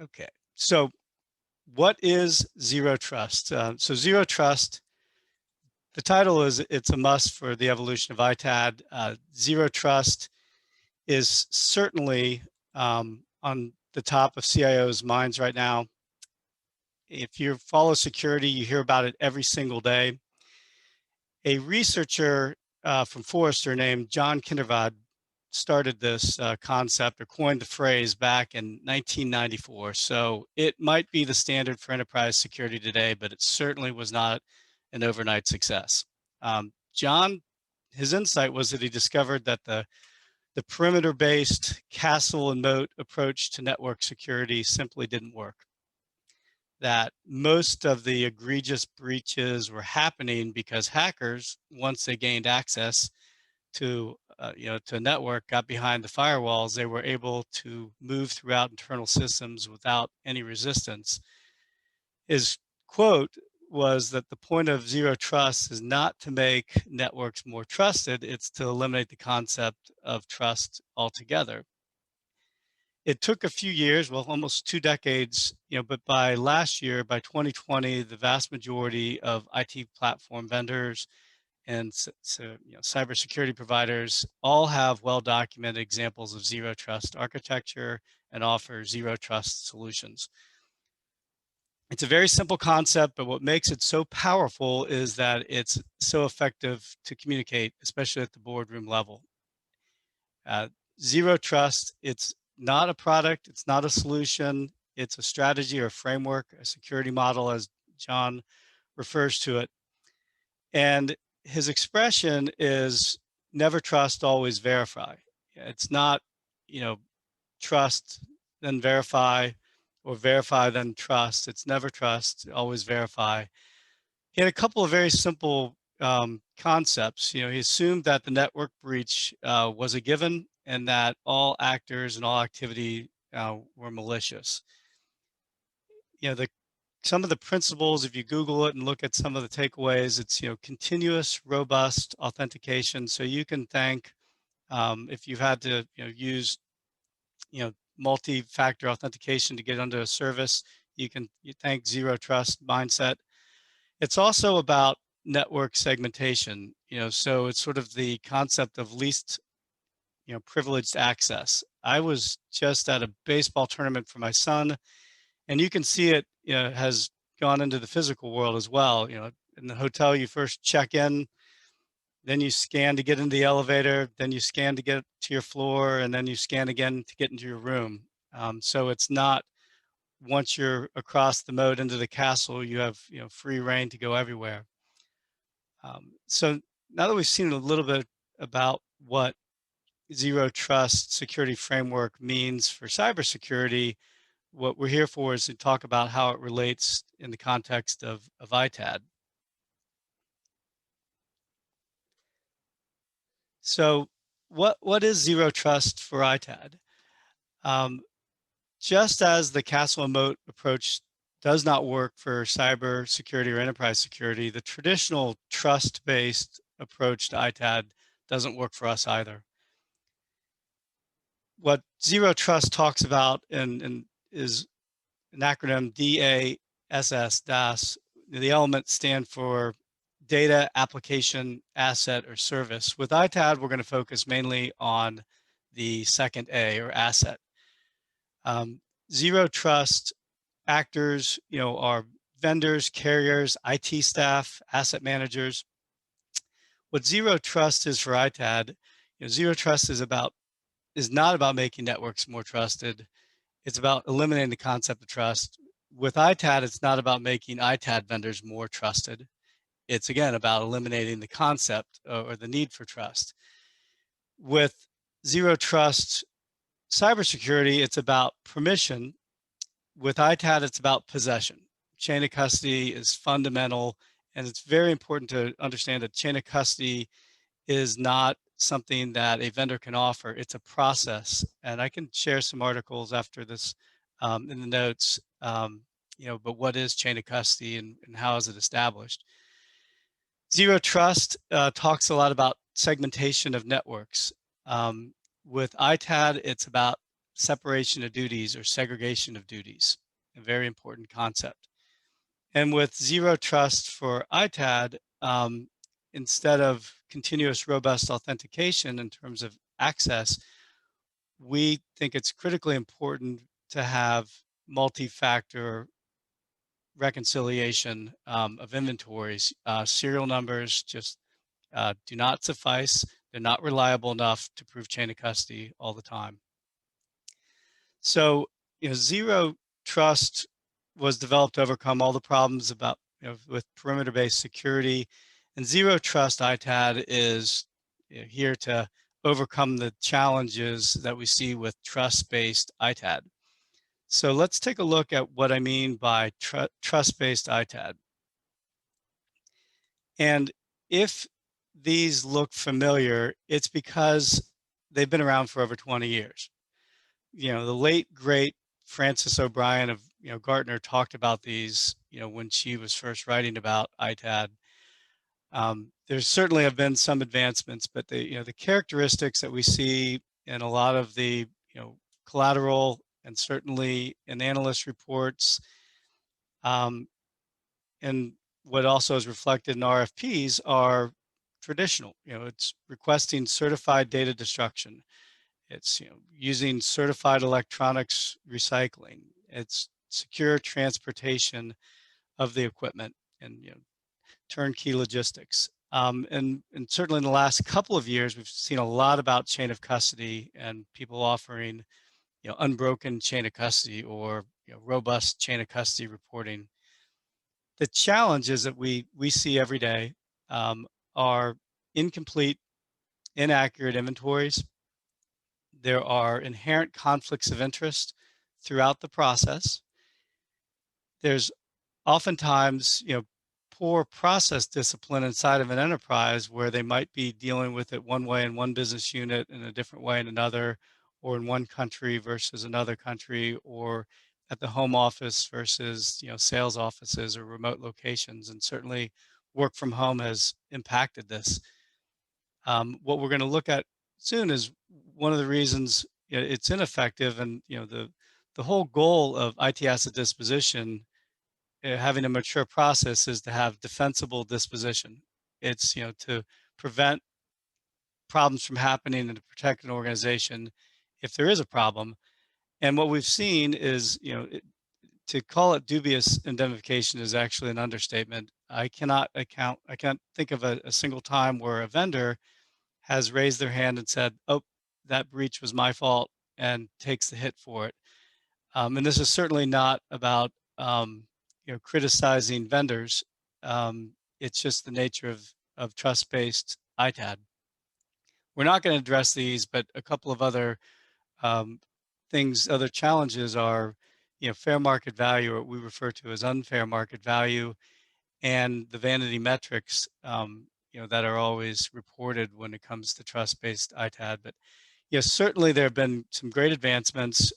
Okay, so what is zero trust? So zero trust, the title is it's a must for the evolution of ITAD. Zero trust is certainly on the top of CIOs' minds right now. If you follow security, you hear about it every single day. A researcher from Forrester named John Kindervad started this concept or coined the phrase back in 1994. So it might be the standard for enterprise security today, but it certainly was not an overnight success. John, his insight was that he discovered that the perimeter-based castle and moat approach to network security simply didn't work. That most of the egregious breaches were happening because hackers, once they gained access to to a network, got behind the firewalls, they were able to move throughout internal systems without any resistance. His quote was that the point of zero trust is not to make networks more trusted, it's to eliminate the concept of trust altogether. It took a few years, well, almost 2 decades, but by last year, by 2020, the vast majority of IT platform vendors and cybersecurity providers all have well-documented examples of zero trust architecture and offer zero trust solutions. It's a very simple concept, but what makes it so powerful is that it's so effective to communicate, especially at the boardroom level. Uh, Zero trust, it's not a product, it's not a solution, it's a strategy or a framework, a security model, as John refers to it. And his expression is never trust, always verify. It's not, trust, then verify, or verify, then trust. It's never trust, always verify. He had a couple of very simple concepts. He assumed that the network breach was a given and that all actors and all activity were malicious. Some of the principles, if you Google it and look at some of the takeaways, it's continuous, robust authentication. So you can thank if you've had to use multi-factor authentication to get onto a service, you thank zero trust mindset. It's also about network segmentation, so it's sort of the concept of least, privileged access. I was just at a baseball tournament for my son, and you can see it, has gone into the physical world as well. In the hotel, you first check in, then you scan to get into the elevator, then you scan to get to your floor, and then you scan again to get into your room. So it's not once you're across the moat into the castle, you have free reign to go everywhere. So now that we've seen a little bit about what zero trust security framework means for cybersecurity, what we're here for is to talk about how it relates in the context of ITAD. So what is zero trust for ITAD? Just as the castle and moat approach does not work for cyber security or enterprise security, the traditional trust-based approach to ITAD doesn't work for us either. What zero trust talks about and is an acronym DASS, DAS. The elements stand for data, application, asset, or service. With ITAD, we're going to focus mainly on the second A, or asset. Zero trust actors, are vendors, carriers, IT staff, asset managers. What zero trust is for ITAD, zero trust is not about making networks more trusted. It's about eliminating the concept of trust. With ITAD, it's not about making ITAD vendors more trusted. It's again about eliminating the concept or the need for trust. With zero trust cybersecurity, it's about permission. With ITAD, it's about possession. Chain of custody is fundamental, and it's very important to understand that chain of custody is not something that a vendor can offer. It's a process, and I can share some articles after this in the notes, but what is chain of custody and how is it established? Zero trust talks a lot about segmentation of networks. With ITAD, it's about separation of duties or segregation of duties, a very important concept. And with zero trust for ITAD, instead of continuous robust authentication in terms of access, we think it's critically important to have multi-factor reconciliation of inventories. Serial numbers just do not suffice. They're not reliable enough to prove chain of custody all the time. So, zero trust was developed to overcome all the problems about, with perimeter-based security, and zero trust ITAD is here to overcome the challenges that we see with trust-based ITAD. So let's take a look at what I mean by trust-based ITAD. And if these look familiar, it's because they've been around for over 20 years. The late, great Frances O'Brien of, Gartner talked about these, when she was first writing about ITAD. There certainly have been some advancements, but the characteristics that we see in a lot of the, collateral and certainly in analyst reports, and what also is reflected in RFPs are traditional. It's requesting certified data destruction. It's using certified electronics recycling. It's secure transportation of the equipment and turnkey logistics. And certainly in the last couple of years, we've seen a lot about chain of custody and people offering unbroken chain of custody or robust chain of custody reporting. The challenges that we see every day are incomplete, inaccurate inventories. There are inherent conflicts of interest throughout the process. There's oftentimes, poor process discipline inside of an enterprise where they might be dealing with it one way in one business unit and a different way in another, or in one country versus another country, or at the home office versus, sales offices or remote locations. And certainly work from home has impacted this. What we're going to look at soon is one of the reasons it's ineffective, and the whole goal of IT asset disposition, having a mature process, is to have defensible disposition. It's to prevent problems from happening and to protect an organization if there is a problem. And what we've seen is, to call it dubious indemnification is actually an understatement. I can't think of a single time where a vendor has raised their hand and said, "Oh, that breach was my fault," and takes the hit for it. And this is certainly not about criticizing vendors. It's just the nature of trust-based ITAD. We're not going to address these, but a couple of other other challenges are, fair market value, or what we refer to as unfair market value, and the vanity metrics, that are always reported when it comes to trust-based ITAD. But yes, certainly there have been some great advancements.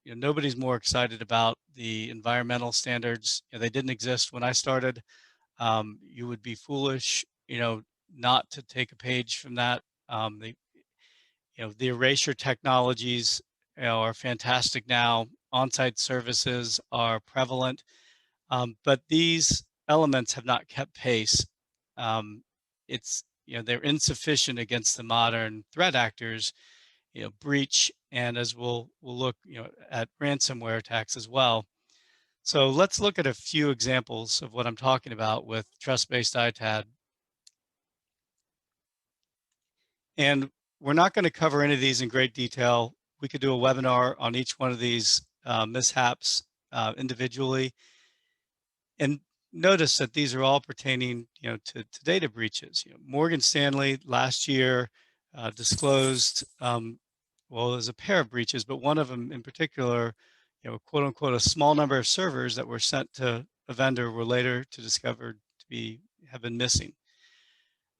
Nobody's more excited about the environmental standards. They didn't exist when I started. You would be foolish, not to take a page from that. The erasure technologies, are fantastic now. On-site services are prevalent, but these elements have not kept pace. It's they're insufficient against the modern threat actors. Breach, and as we'll look at ransomware attacks as well. So let's look at a few examples of what I'm talking about with trust-based ITAD. And we're not going to cover any of these in great detail. We could do a webinar on each one of these mishaps individually. And notice that these are all pertaining, to data breaches. Morgan Stanley last year disclosed, well, there's a pair of breaches, but one of them in particular, quote unquote, a small number of servers that were sent to a vendor were later discovered to have been missing.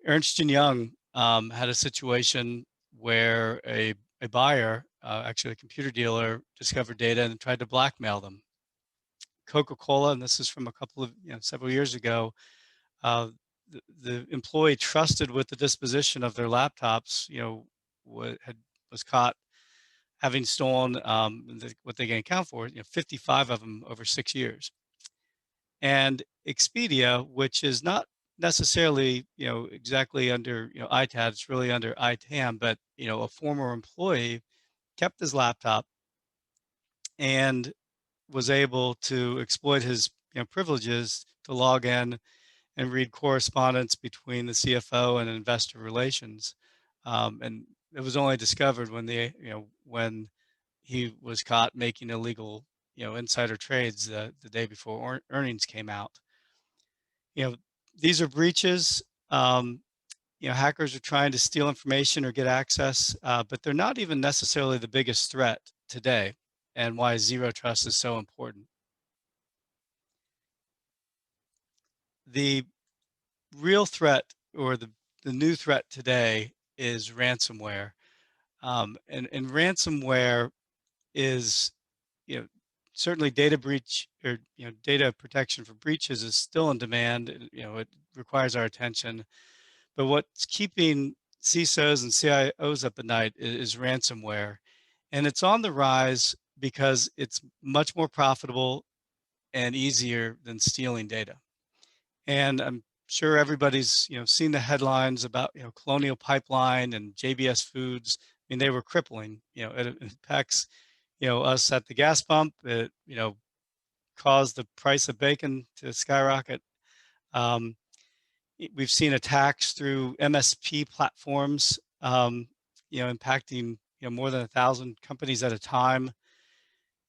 Ernst & Young had a situation where a buyer, actually a computer dealer, discovered data and tried to blackmail them. Coca-Cola, and this is from a couple of, several years ago, the employee trusted with the disposition of their laptops, was caught having stolen what they can account for, 55 of them over 6 years. And Expedia, which is not necessarily, exactly under, ITAD, it's really under ITAM, but, a former employee kept his laptop and was able to exploit his, privileges to log in and read correspondence between the CFO and investor relations. And it was only discovered when when he was caught making illegal, insider trades the day before earnings came out. You know, these are breaches. Um, Hackers are trying to steal information or get access, but they're not even necessarily the biggest threat today, and why zero trust is so important. The real threat, or the new threat today, is ransomware. And ransomware is, you know, certainly data breach, or, data protection for breaches is still in demand. It requires our attention. But what's keeping CISOs and CIOs up at night is ransomware. And it's on the rise because it's much more profitable and easier than stealing data. And I'm sure everybody's, seen the headlines about, Colonial Pipeline and JBS Foods. I mean, they were crippling. It impacts, us at the gas pump. It, caused the price of bacon to skyrocket. Um, we've seen attacks through MSP platforms, impacting, more than 1,000 companies at a time.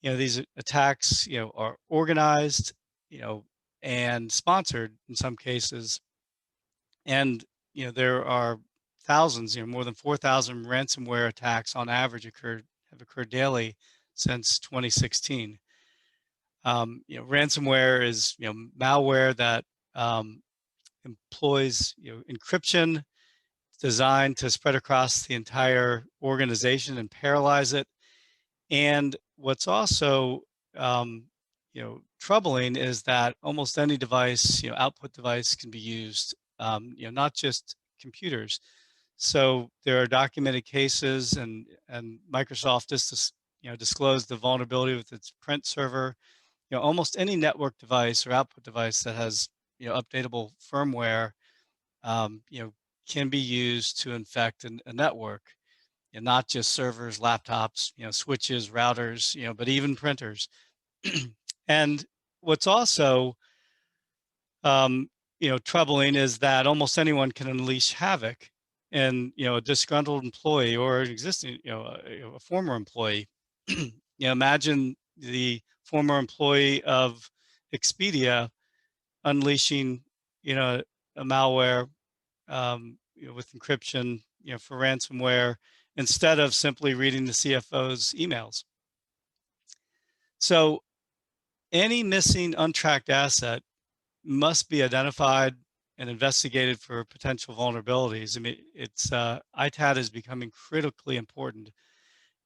These attacks, are organized, you know, and sponsored in some cases. And, there are thousands, more than 4,000 ransomware attacks on average have occurred daily since 2016. Ransomware is, malware that employs, encryption designed to spread across the entire organization and paralyze it. And what's also, troubling is that almost any device, output device, can be used, not just computers. So there are documented cases, and Microsoft just, disclosed the vulnerability with its print server. Almost any network device or output device that has, updatable firmware, can be used to infect a network, and not just servers, laptops, switches, routers, but even printers. And what's also, troubling is that almost anyone can unleash havoc. And, a disgruntled employee, or an existing, a former employee, imagine the former employee of Expedia unleashing, a malware, with encryption, for ransomware, instead of simply reading the CFO's emails. So any missing untracked asset must be identified and investigated for potential vulnerabilities. I mean, ITAD is becoming critically important.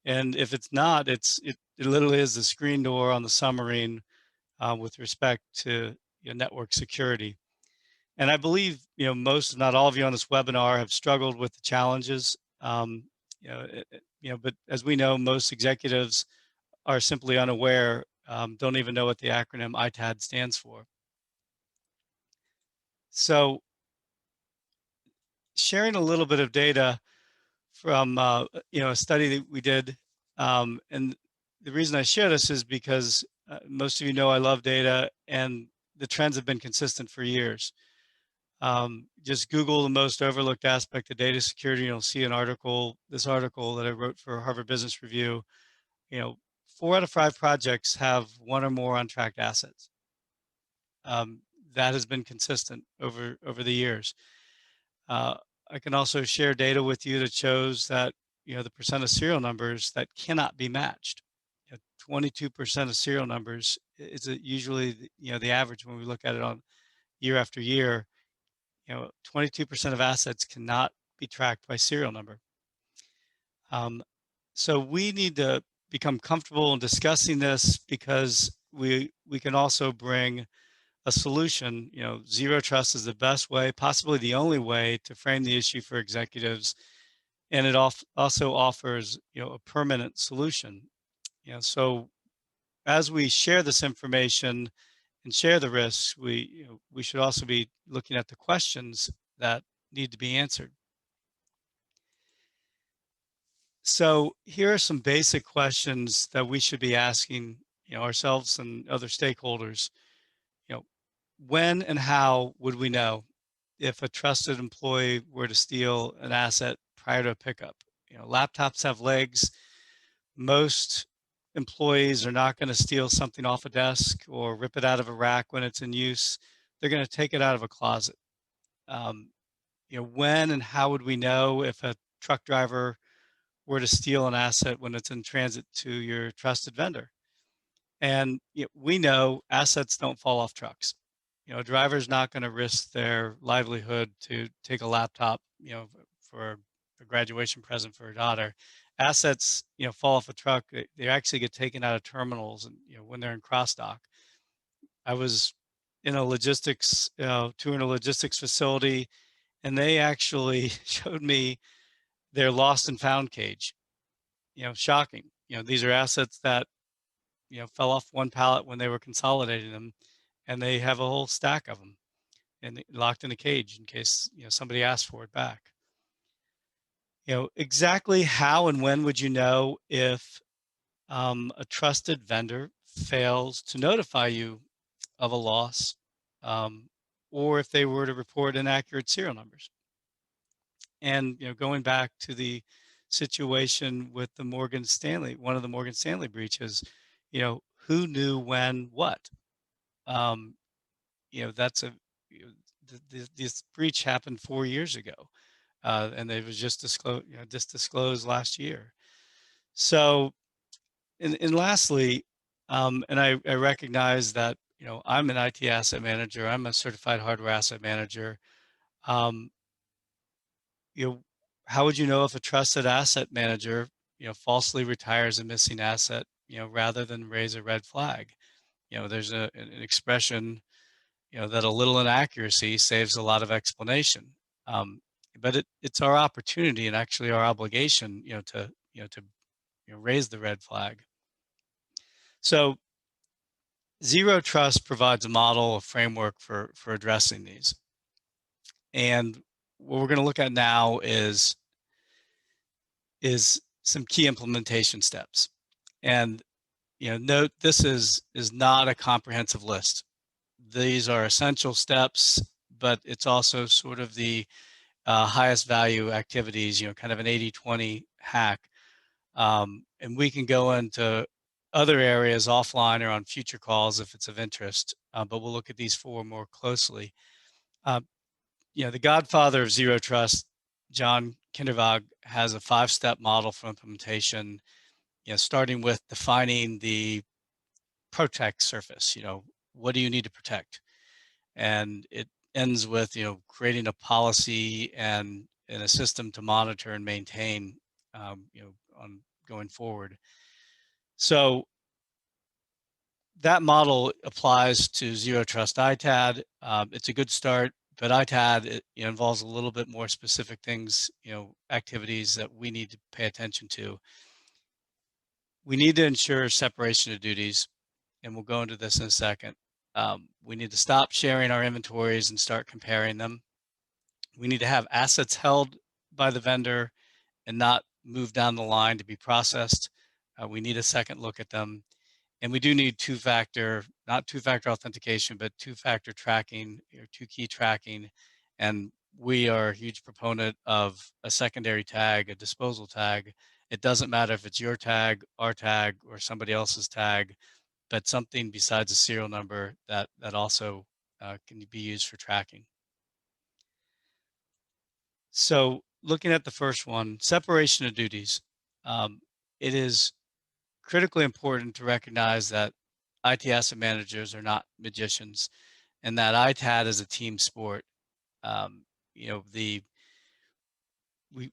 And if it's not, it literally is the screen door on the submarine, with respect to, network security. And I believe, most, if not all of you on this webinar have struggled with the challenges. But as we know, most executives are simply unaware, don't even know what the acronym ITAD stands for. So sharing a little bit of data from, a study that we did, and the reason I share this is because, most of you know I love data, and the trends have been consistent for years. Just Google the most overlooked aspect of data security, and you'll see this article that I wrote for Harvard Business Review. 4 out of 5 projects have one or more untracked assets. That has been consistent over the years. I can also share data with you that shows that, the percent of serial numbers that cannot be matched. 22% of serial numbers is usually the average when we look at it on year after year. 22% of assets cannot be tracked by serial number. So we need to become comfortable in discussing this, because we can also bring a solution. Zero trust is the best way, possibly the only way, to frame the issue for executives, and it also offers, a permanent solution. So as we share this information and share the risks, we should also be looking at the questions that need to be answered. So here are some basic questions that we should be asking, ourselves and other stakeholders. You know, when and how would we know if a trusted employee were to steal an asset prior to a pickup? Laptops have legs. Most employees are not going to steal something off a desk or rip it out of a rack when it's in use. They're going to take it out of a closet. Um, when and how would we know if a truck driver were to steal an asset when it's in transit to your trusted vendor? And we know assets don't fall off trucks. A driver's not going to risk their livelihood to take a laptop, for a graduation present for her daughter. Assets, fall off a truck. They actually get taken out of terminals, and when they're in cross dock. I was in a logistics, touring a logistics facility, and they actually showed me their lost and found cage. Shocking. These are assets that fell off one pallet when they were consolidating them, and they have a whole stack of them and locked in a cage in case somebody asks for it back. Exactly how and when would you know if a trusted vendor fails to notify you of a loss, um, or if they were to report inaccurate serial numbers? And going back to the situation with the Morgan Stanley, one of the Morgan Stanley breaches, who knew when what? Um, that's a this breach happened 4 years ago, and it was just disclosed last year. So, and lastly, and I recognize that I'm an IT asset manager. I'm a certified hardware asset manager. Um, you know, how would you know if a trusted asset manager falsely retires a missing asset rather than raise a red flag? There's an expression that a little inaccuracy saves a lot of explanation. Um, but it's our opportunity and actually our obligation, to raise the red flag. So Zero Trust provides a model, a framework for addressing these. And what we're going to look at now is some key implementation steps. And note this is not a comprehensive list. These are essential steps, but it's also sort of the highest value activities, kind of an 80-20 hack. And we can go into other areas offline or on future calls if it's of interest, but we'll look at these four more closely. The godfather of Zero Trust, John Kindervag, has a 5-step model for implementation, starting with defining the protect surface. What do you need to protect? And it ends with creating a policy and a system to monitor and maintain on going forward. So that model applies to Zero Trust ITAD. It's a good start, but ITAD involves a little bit more specific things, activities that we need to pay attention to. We need to ensure separation of duties, and we'll go into this in a second. We need to stop sharing our inventories and start comparing them. We need to have assets held by the vendor and not moved down the line to be processed. We need a second look at them. And we do need not two-factor authentication, but two-factor tracking, or two-key tracking. And we are a huge proponent of a secondary tag, a disposal tag. It doesn't matter if it's your tag, our tag, or somebody else's tag, but something besides a serial number that also can be used for tracking. So looking at the first one, separation of duties. It is critically important to recognize that IT asset managers are not magicians, and that ITAD is a team sport. Um,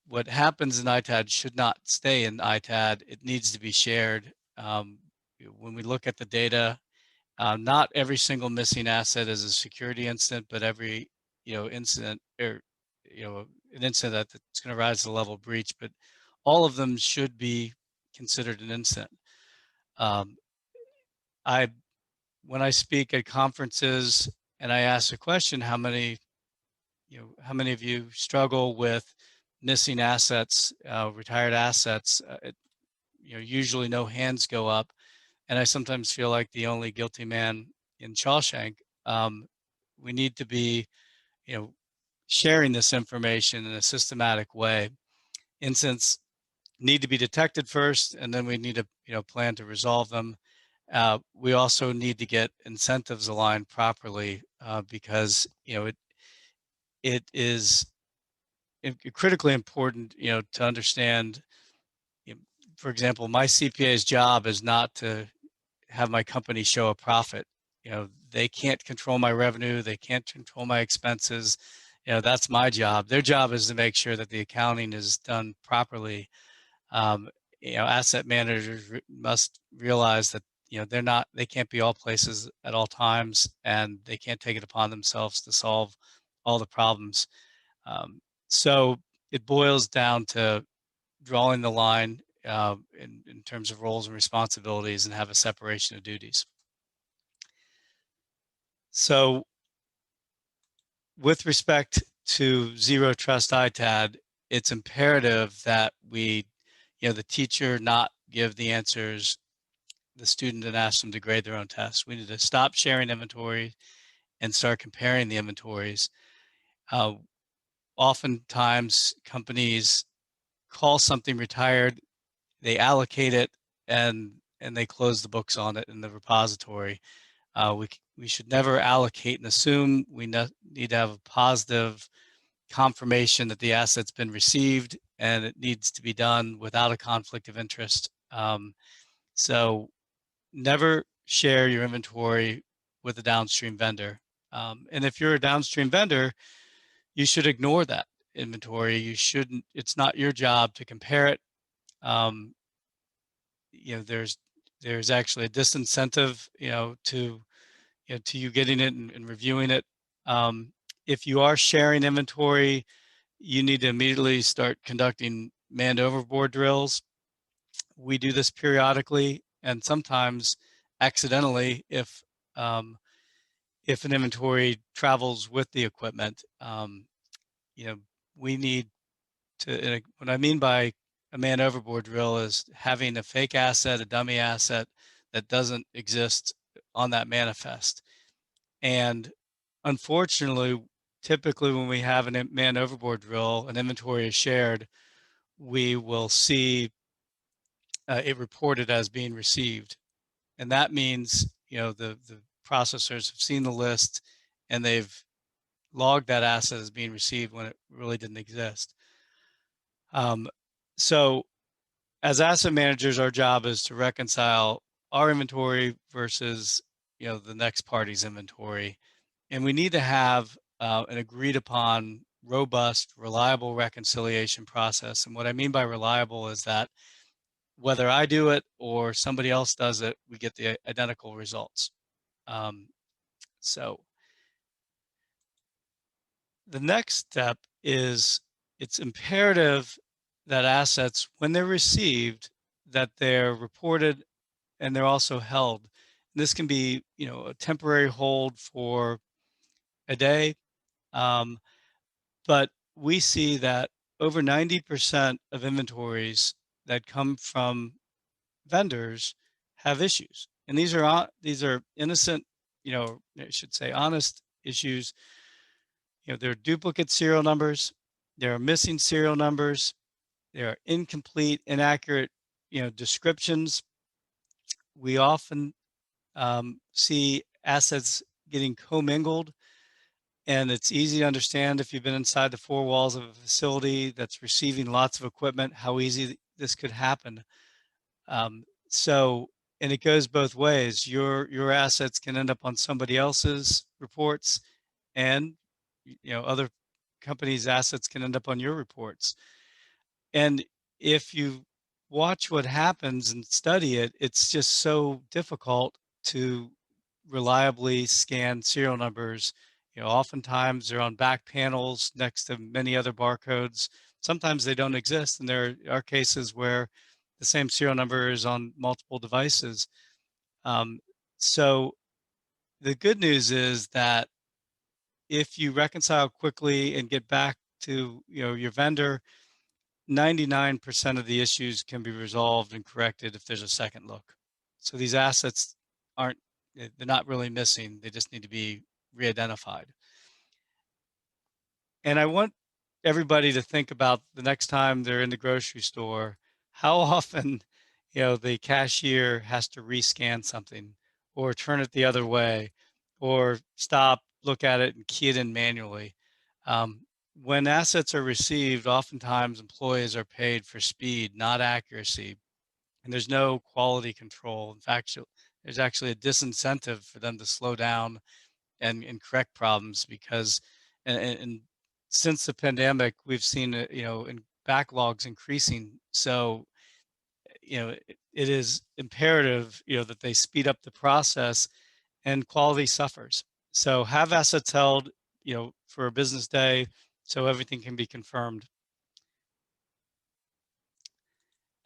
what happens in ITAD should not stay in ITAD. It needs to be shared. When we look at the data, not every single missing asset is a security incident, but every incident, or an incident that's going to rise to the level of breach, but all of them should be considered an incident. Um, I when I speak at conferences and I ask a question, how many of you struggle with missing assets, retired assets? Usually no hands go up, and I sometimes feel like the only guilty man in Shawshank. Um, we need to be, you know, sharing this information in a systematic way. Incidents need to be detected first, and then we need to, plan to resolve them. We also need to get incentives aligned properly, because it is critically important, to understand. For example, my CPA's job is not to have my company show a profit. They can't control my revenue. They can't control my expenses. That's my job. Their job is to make sure that the accounting is done properly. Um, Asset managers must realize that, they can't be all places at all times, and they can't take it upon themselves to solve all the problems. Um, so it boils down to drawing the line, in terms of roles and responsibilities, and have a separation of duties. So with respect to Zero Trust ITAD, it's imperative that the teacher not give the answers the student and ask them to grade their own tests. We need to stop sharing inventory and start comparing the inventories. Oftentimes companies call something retired, they allocate it, and they close the books on it in the repository. We should never allocate and assume. We need to have a positive confirmation that the asset's been received, and it needs to be done without a conflict of interest. So never share your inventory with a downstream vendor. And if you're a downstream vendor, you should ignore that inventory. You shouldn't. It's not your job to compare it. Um, there's actually a disincentive, to you getting it and reviewing it. If you are sharing inventory, you need to immediately start conducting manned overboard drills. We do this periodically, and sometimes accidentally, if an inventory travels with the equipment. You know, we need to, what I mean by a man overboard drill is having a fake asset, a dummy asset that doesn't exist on that manifest. And unfortunately, typically when we have a man overboard drill, an inventory is shared, we will see it reported as being received. And that means, the processors have seen the list and they've logged that asset as being received when it really didn't exist. So as asset managers, our job is to reconcile our inventory versus, the next party's inventory. And we need to have an agreed upon, robust, reliable reconciliation process. And what I mean by reliable is that whether I do it or somebody else does it, we get the identical results. So the next step is, it's imperative that assets, when they're received, that they're reported and they're also held. This can be, a temporary hold for a day, but we see that over 90% of inventories that come from vendors have issues, and these are innocent, I should say honest issues. There are duplicate serial numbers, there are missing serial numbers, there are incomplete, inaccurate, descriptions. We often see assets getting commingled, and it's easy to understand if you've been inside the four walls of a facility that's receiving lots of equipment, how easy this could happen. So, and it goes both ways. Your assets can end up on somebody else's reports, and other companies' assets can end up on your reports. And if you watch what happens and study it, it's just so difficult to reliably scan serial numbers, Oftentimes they're on back panels next to many other barcodes. Sometimes they don't exist, and there are cases where the same serial number is on multiple devices. Um, so the good news is that if you reconcile quickly and get back to your vendor, 99% of the issues can be resolved and corrected if there's a second look. So these assets aren't, they're not really missing. They just need to be re-identified. And I want everybody to think about the next time they're in the grocery store, how often, the cashier has to rescan something or turn it the other way or stop, look at it and key it in manually. When assets are received, oftentimes employees are paid for speed, not accuracy, and there's no quality control. In fact, there's actually a disincentive for them to slow down and correct problems because and since the pandemic we've seen in backlogs increasing. So it is imperative that they speed up the process, and quality suffers. So have assets held for a business day so everything can be confirmed.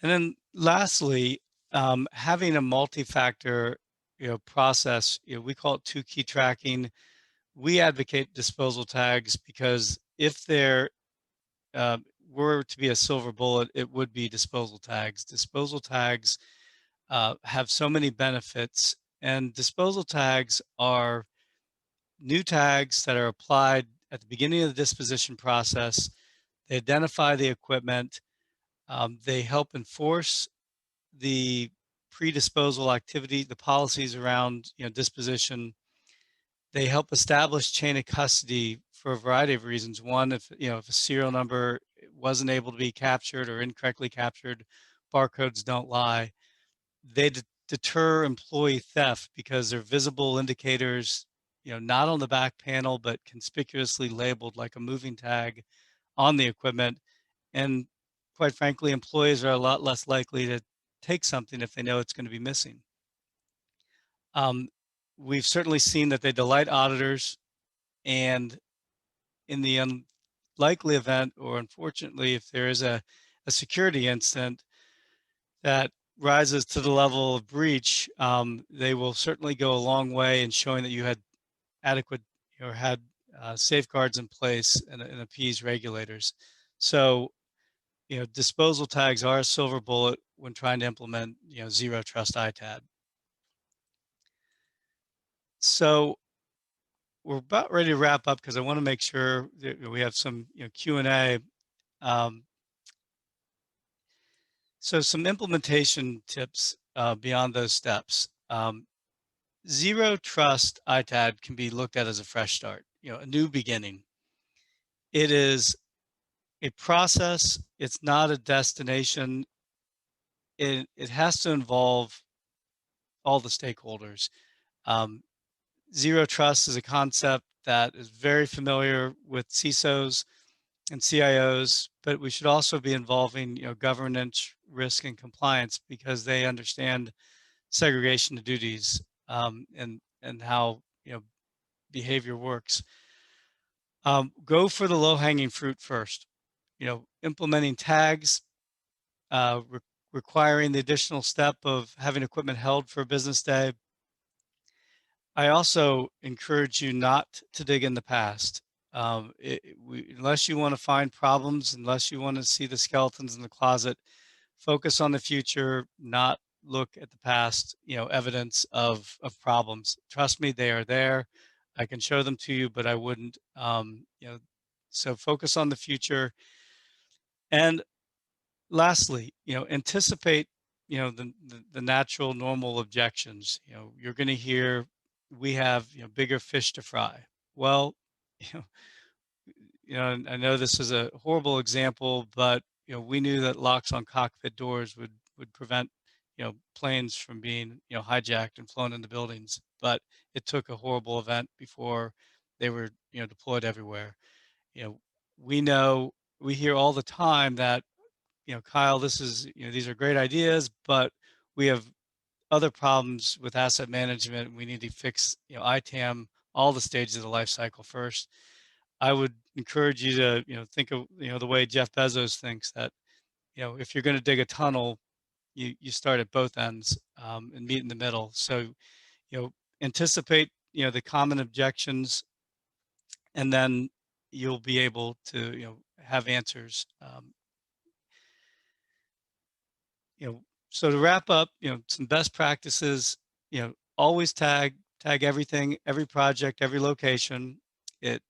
And then lastly, having a multi-factor process, we call it two key tracking. We advocate disposal tags because if there were to be a silver bullet, it would be disposal tags. Disposal tags have so many benefits, and disposal tags are new tags that are applied at the beginning of the disposition process. They identify the equipment. They help enforce the pre-disposal activity, the policies around disposition. They help establish chain of custody for a variety of reasons. One, if a serial number wasn't able to be captured or incorrectly captured, barcodes don't lie. They deter employee theft because they're visible indicators, not on the back panel, but conspicuously labeled like a moving tag on the equipment. And quite frankly, employees are a lot less likely to take something if they know it's going to be missing. Um, we've certainly seen that they delight auditors, and in the unlikely event, or unfortunately, if there is a security incident that rises to the level of breach, they will certainly go a long way in showing that you had adequate or had safeguards in place and appease regulators. So, disposal tags are a silver bullet when trying to implement, zero trust ITAD. So we're about ready to wrap up because I want to make sure that we have some Q&A. Um, so some implementation tips beyond those steps. Zero trust ITAD can be looked at as a fresh start, a new beginning. It is a process. It's not a destination. It has to involve all the stakeholders. Um, Zero trust is a concept that is very familiar with CISOs and CIOs, but we should also be involving, governance, risk, and compliance because they understand segregation of duties, and how behavior works. Go for the low-hanging fruit first. Implementing tags, requiring the additional step of having equipment held for a business day. I also encourage you not to dig in the past. Unless you want to find problems, unless you want to see the skeletons in the closet, focus on the future, not look at the past, evidence of problems. Trust me, they are there. I can show them to you, but I wouldn't, so focus on the future. And lastly, anticipate, the natural, normal objections. You're going to hear, we have, bigger fish to fry. Well, you know, and I know this is a horrible example, but we knew that locks on cockpit doors would prevent planes from being hijacked and flown into buildings. But it took a horrible event before they were deployed everywhere. You know, we hear all the time that Kyle, this is these are great ideas, but we have other problems with asset management. We need to fix ITAM all the stages of the life cycle first. I would encourage you to, think of, the way Jeff Bezos thinks that, if you're going to dig a tunnel, you start at both ends and meet in the middle. So, you know, anticipate, the common objections, and then you'll be able to, have answers. You know, so to wrap up, some best practices, always tag everything, every project, every location. It,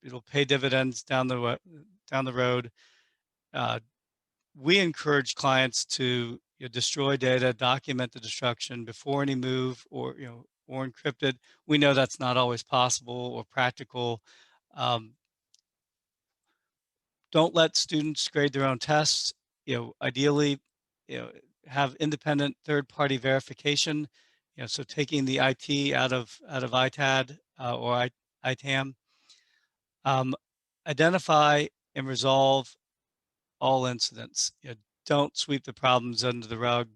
it'll pay dividends down the road. Uh, we encourage clients to, destroy data, document the destruction before any move, or encrypt it. We know that's not always possible or practical. Um, don't let students grade their own tests. Ideally, you know, have independent third-party verification. So taking the IT out of ITAD or ITAM. Identify and resolve all incidents. Don't sweep the problems under the rug.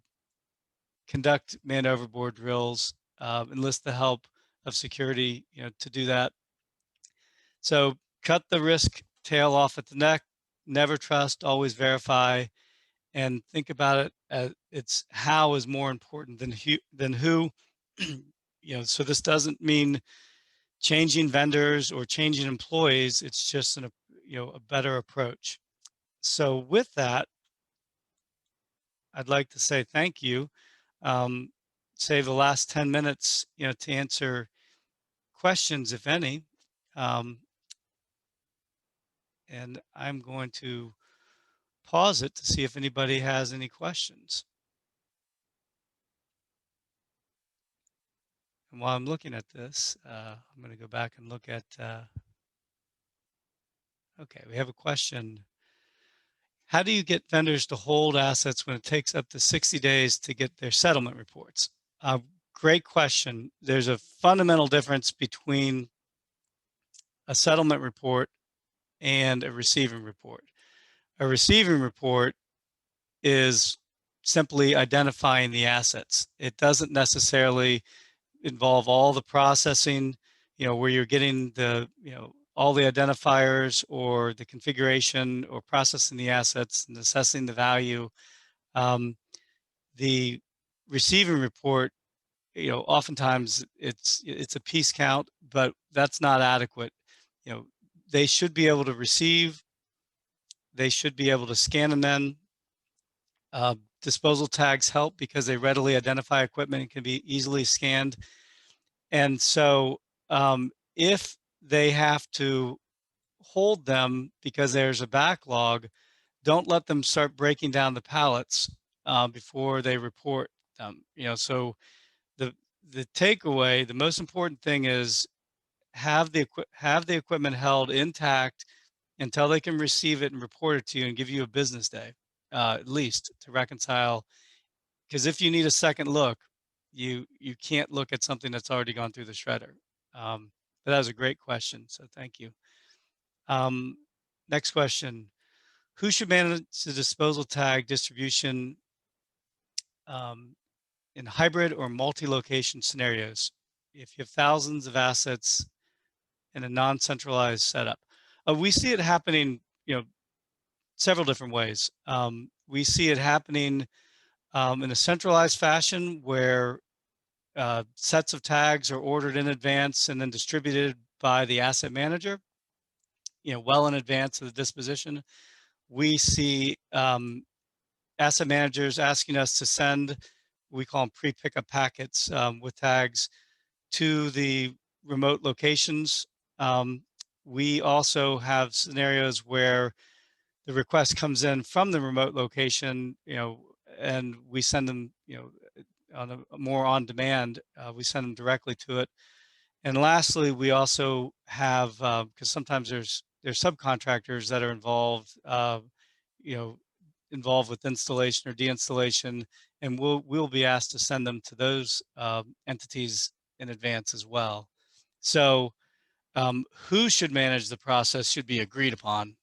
Conduct man overboard drills. Enlist the help of security, to do that. So cut the risk tail off at the neck. Never trust, always verify, and think about it as it's how is more important than who. So this doesn't mean changing vendors or changing employees. It's just a better approach. So with that, I'd like to say thank you. Um, Save the last 10 minutes, to answer questions, if any. Um, and I'm going to pause it to see if anybody has any questions. And while I'm looking at this, I'm going to go back and look at, okay, we have a question. How do you get vendors to hold assets when it takes up to 60 days to get their settlement reports? Great question. There's a fundamental difference between a settlement report and a receiving report. A receiving report is simply identifying the assets. It doesn't necessarily involve all the processing, where you're getting the, all the identifiers or the configuration or processing the assets and assessing the value. The receiving report, oftentimes it's a piece count, but that's not adequate. They should be able to receive, they should be able to scan them in. Disposal tags help because they readily identify equipment and can be easily scanned. And so if they have to hold them because there's a backlog, don't let them start breaking down the pallets before they report them. So the takeaway, the most important thing is have the equipment held intact until they can receive it and report it to you and give you a business day, at least, to reconcile. Because if you need a second look, you can't look at something that's already gone through the shredder. But that was a great question, so thank you. Next question. Who should manage the disposal tag distribution in hybrid or multi-location scenarios if you have thousands of assets in a non-centralized setup? We see it happening, several different ways. We see it happening in a centralized fashion where sets of tags are ordered in advance and then distributed by the asset manager, well in advance of the disposition. We see asset managers asking us to send, we call them pre-pickup packets with tags to the remote locations. We also have scenarios where the request comes in from the remote location, and we send them, on a more on demand, we send them directly to it. And lastly, we also have, because sometimes there's subcontractors that are involved, you know, involved with installation or deinstallation, and we'll be asked to send them to those entities in advance as well. So who should manage the process should be agreed upon.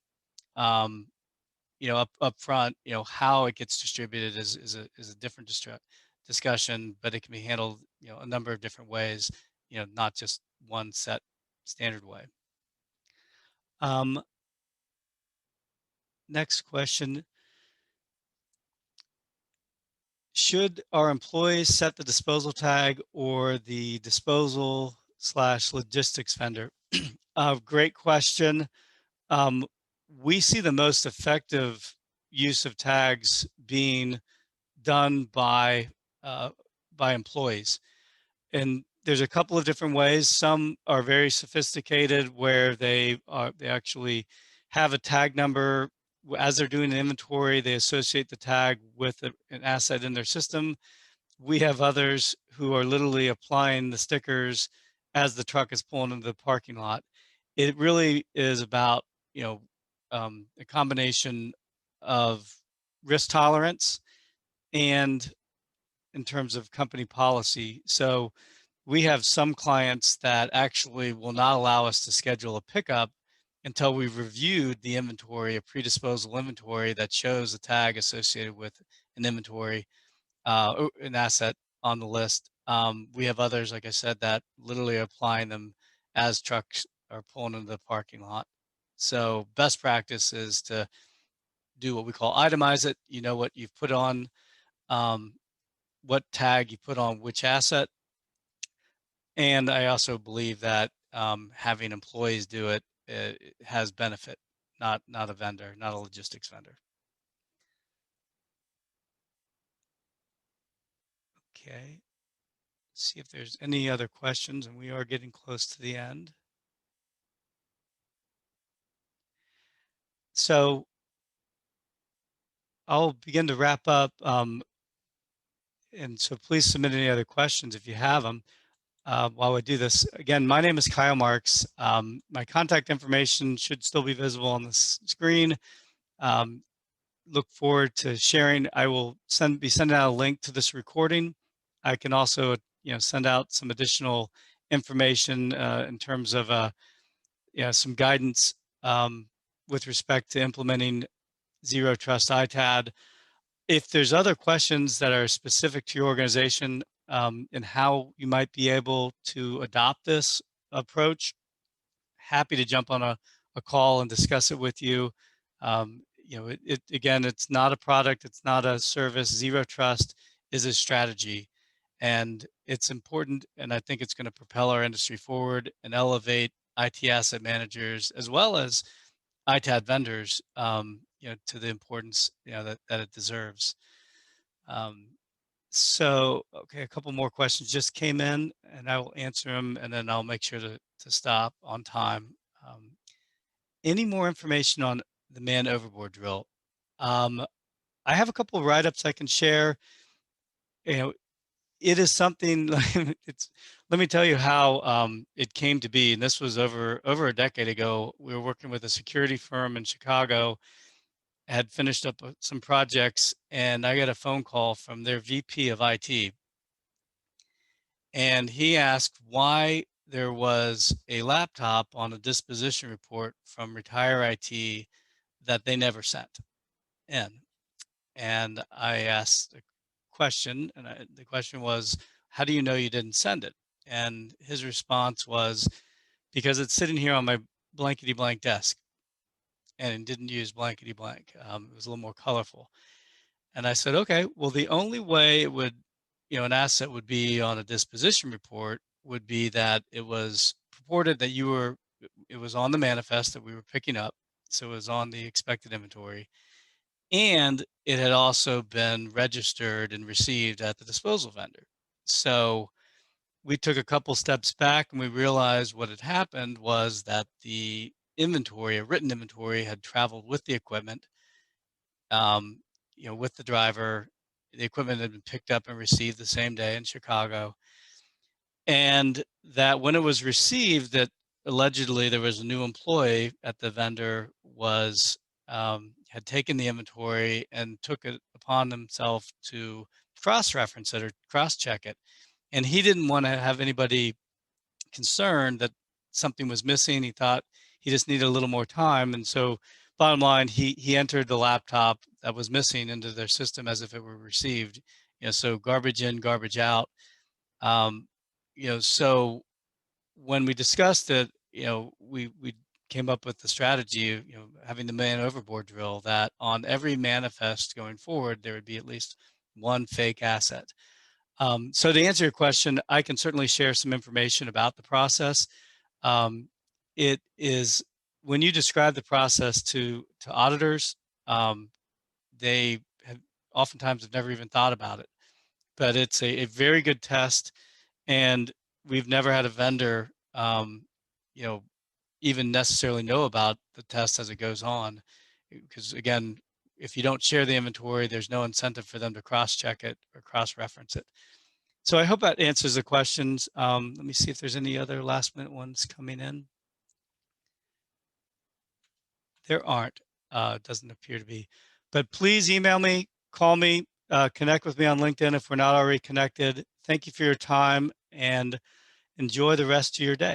Um, up front, how it gets distributed is a different discussion, but it can be handled, a number of different ways. not just one set standard way. Next question. Should our employees set the disposal tag or the disposal/logistics vendor? Great question. We see the most effective use of tags being done uh, by employees. And there's a couple of different ways. Some are very sophisticated where they actually have a tag number. As they're doing an inventory, they associate the tag with an asset in their system. We have others who are literally applying the stickers as the truck is pulling into the parking lot. It really is about, a combination of risk tolerance and in terms of company policy. So we have some clients that actually will not allow us to schedule a pickup until we've reviewed the inventory, a predisposal inventory that shows a tag associated with an inventory, an asset on the list. We have others, like I said, that literally are applying them as trucks are pulling into the parking lot. So best practice is to do what we call itemize it. You know what you've put on, um, what tag you put on which asset. And I also believe that having employees do it, it has benefit, not a vendor, not a logistics vendor. Okay, see if there's any other questions, and we are getting close to the end. So I'll begin to wrap up, and so please submit any other questions if you have them. While we do this, again, my name is Kyle Marks. My contact information should still be visible on the screen. Look forward to sharing. I will be sending out a link to this recording. I can also, send out some additional information in terms of, some guidance with respect to implementing Zero Trust ITAD. If there's other questions that are specific to your organization and how you might be able to adopt this approach, happy to jump on a call and discuss it with you. Again, it's not a product, it's not a service. Zero Trust is a strategy, and it's important. And I think it's going to propel our industry forward and elevate IT asset managers as well as ITAD vendors, to the importance, that it deserves. Okay, a couple more questions just came in, and I will answer them, and then I'll make sure to stop on time. Any more information on the man overboard drill? I have a couple of write-ups I can share. It is something let me tell you how it came to be. And this was over a decade ago. We were working with a security firm in Chicago, had finished up some projects, and I got a phone call from their VP of IT. And he asked why there was a laptop on a disposition report from Retire IT that they never sent in. And I asked a question, and the question was, how do you know you didn't send it? And his response was, because it's sitting here on my blankety blank desk, and it didn't use blankety blank. It was a little more colorful. And I said, okay, well, the only way it would, an asset would be on a disposition report would be that it was purported that it was on the manifest that we were picking up. So it was on the expected inventory. And it had also been registered and received at the disposal vendor. So we took a couple steps back and we realized what had happened was that the inventory, a written inventory, had traveled with the equipment, with the driver. The equipment had been picked up and received the same day in Chicago. And that when it was received, that allegedly there was a new employee at the vendor had taken the inventory and took it upon himself to cross-reference it or cross-check it. And he didn't want to have anybody concerned that something was missing. He thought he just needed a little more time. And so bottom line, he entered the laptop that was missing into their system as if it were received. So garbage in, garbage out. So when we discussed it, we came up with the strategy of, having the man overboard drill, that on every manifest going forward, there would be at least one fake asset. So to answer your question, I can certainly share some information about the process. It is, when you describe the process to auditors, they have oftentimes have never even thought about it, but it's a very good test, and we've never had a vendor, you know, even necessarily know about the test as it goes on, because again, if you don't share the inventory, there's no incentive for them to cross-check it or cross-reference it. So I hope that answers the questions. Let me see if there's any other last-minute ones coming in. There aren't. Doesn't appear to be. But please email me, call me, connect with me on LinkedIn if we're not already connected. Thank you for your time, and enjoy the rest of your day.